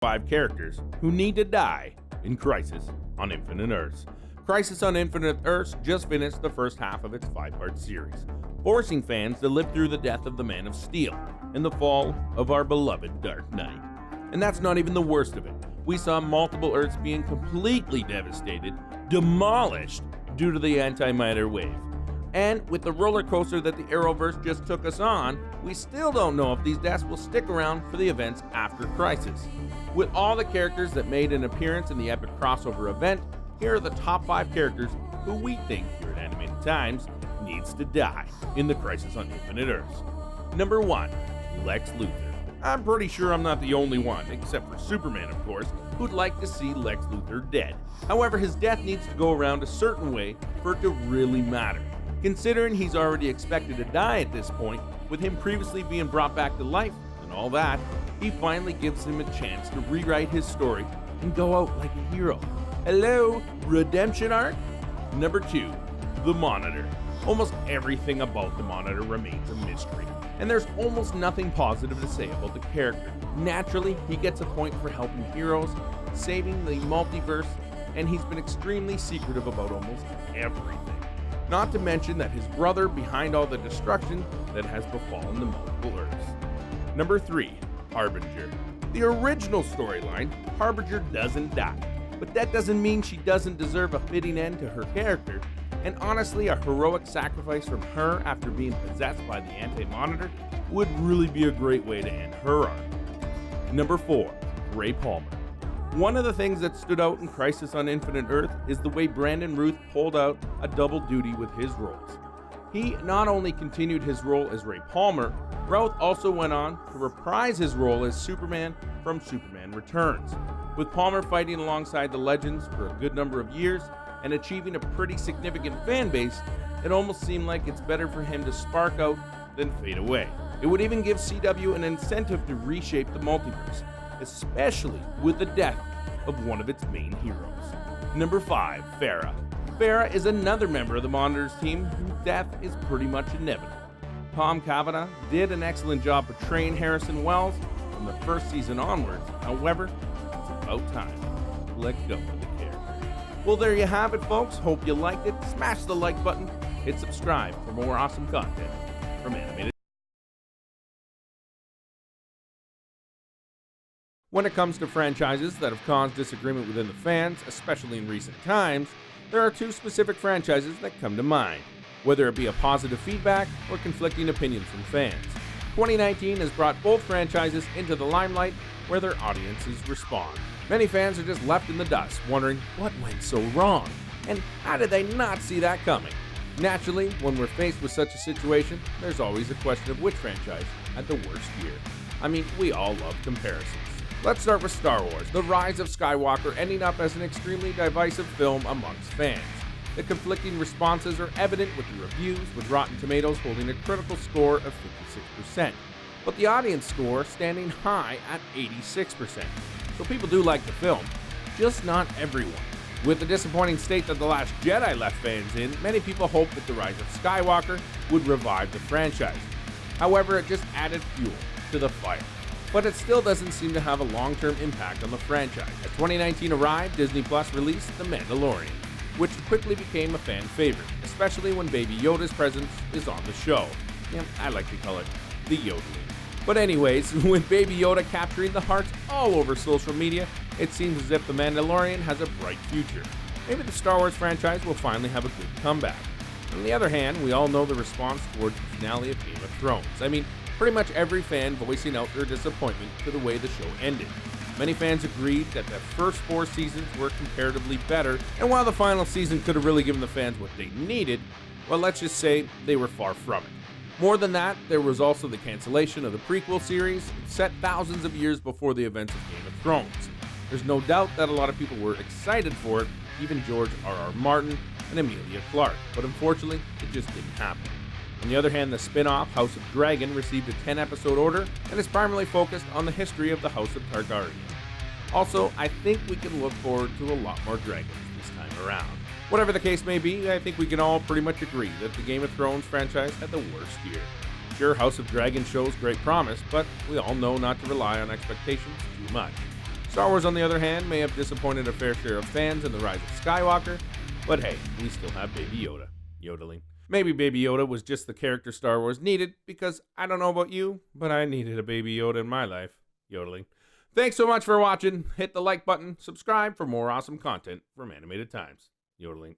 5 characters who need to die in Crisis on Infinite Earths. Crisis on Infinite Earths just finished the first half of its 5-part series, forcing fans to live through the death of the Man of Steel and the fall of our beloved Dark Knight. And that's not even the worst of it. We saw multiple Earths being completely devastated, demolished due to the antimatter wave. And with the roller coaster that the Arrowverse just took us on, we still don't know if these deaths will stick around for the events after Crisis. With all the characters that made an appearance in the epic crossover event, here are the top 5 characters who we think here at Animated Times needs to die in the Crisis on Infinite Earths. Number 1, Lex Luthor. I'm pretty sure I'm not the only one, except for Superman of course, who'd like to see Lex Luthor dead. However, his death needs to go around a certain way for it to really matter. Considering he's already expected to die at this point, with him previously being brought back to life and all that, he finally gives him a chance to rewrite his story and go out like a hero. Hello, redemption arc? Number 2, the Monitor. Almost everything about the Monitor remains a mystery, and there's almost nothing positive to say about the character. Naturally, he gets a point for helping heroes, saving the multiverse, and he's been extremely secretive about almost everything. Not to mention that his brother behind all the destruction that has befallen the multiple Earths. Number 3, Harbinger. The original storyline, Harbinger doesn't die, but that doesn't mean she doesn't deserve a fitting end to her character, and honestly a heroic sacrifice from her after being possessed by the Anti-Monitor would really be a great way to end her arc. Number 4, Ray Palmer. One of the things that stood out in Crisis on Infinite Earth is the way Brandon Routh pulled out a double duty with his roles. He not only continued his role as Ray Palmer, Routh also went on to reprise his role as Superman from Superman Returns. With Palmer fighting alongside the Legends for a good number of years and achieving a pretty significant fan base, it almost seemed like it's better for him to spark out than fade away. It would even give CW an incentive to reshape the multiverse, especially with the death of one of its main heroes. Number 5, Farah. Farah is another member of the Monitor's team whose death is pretty much inevitable. Tom Cavanagh did an excellent job portraying Harrison Wells from the first season onwards. However, it's about time to let go of the character. Well, there you have it, folks. Hope you liked it. Smash the like button, hit subscribe for more awesome content from Animated. When it comes to franchises that have caused disagreement within the fans, especially in recent times, there are 2 specific franchises that come to mind, whether it be a positive feedback or conflicting opinions from fans. 2019 has brought both franchises into the limelight where their audiences respond. Many fans are just left in the dust, wondering what went so wrong, and how did they not see that coming? Naturally, when we're faced with such a situation, there's always a question of which franchise had the worst year. I mean, we all love comparisons. Let's start with Star Wars, The Rise of Skywalker ending up as an extremely divisive film amongst fans. The conflicting responses are evident with the reviews, with Rotten Tomatoes holding a critical score of 56%, but the audience score standing high at 86%. So people do like the film, just not everyone. With the disappointing state that The Last Jedi left fans in, many people hoped that The Rise of Skywalker would revive the franchise. However, it just added fuel to the fire. But it still doesn't seem to have a long-term impact on the franchise. As 2019 arrived, Disney Plus released The Mandalorian, which quickly became a fan favorite, especially when Baby Yoda's presence is on the show. Yeah, I like to call it the yodeling. But anyways, with Baby Yoda capturing the hearts all over social media, it seems as if The Mandalorian has a bright future. Maybe the Star Wars franchise will finally have a good comeback. On the other hand, we all know the response towards the finale of Game of Thrones. I mean, pretty much every fan voicing out their disappointment to the way the show ended. Many fans agreed that the first 4 seasons were comparatively better, and while the final season could have really given the fans what they needed, well, let's just say they were far from it. More than that, there was also the cancellation of the prequel series, set thousands of years before the events of Game of Thrones. There's no doubt that a lot of people were excited for it, even George R.R. Martin and Emilia Clarke, but unfortunately, it just didn't happen. On the other hand, the spin-off House of Dragon received a 10-episode order and is primarily focused on the history of the House of Targaryen. Also, I think we can look forward to a lot more dragons this time around. Whatever the case may be, I think we can all pretty much agree that the Game of Thrones franchise had the worst year. Sure, House of Dragon shows great promise, but we all know not to rely on expectations too much. Star Wars, on the other hand, may have disappointed a fair share of fans in The Rise of Skywalker, but hey, we still have Baby Yoda, yodeling. Maybe Baby Yoda was just the character Star Wars needed, because I don't know about you, but I needed a Baby Yoda in my life, yodeling. Thanks so much for watching. Hit the like button, subscribe for more awesome content from Animated Times, yodeling.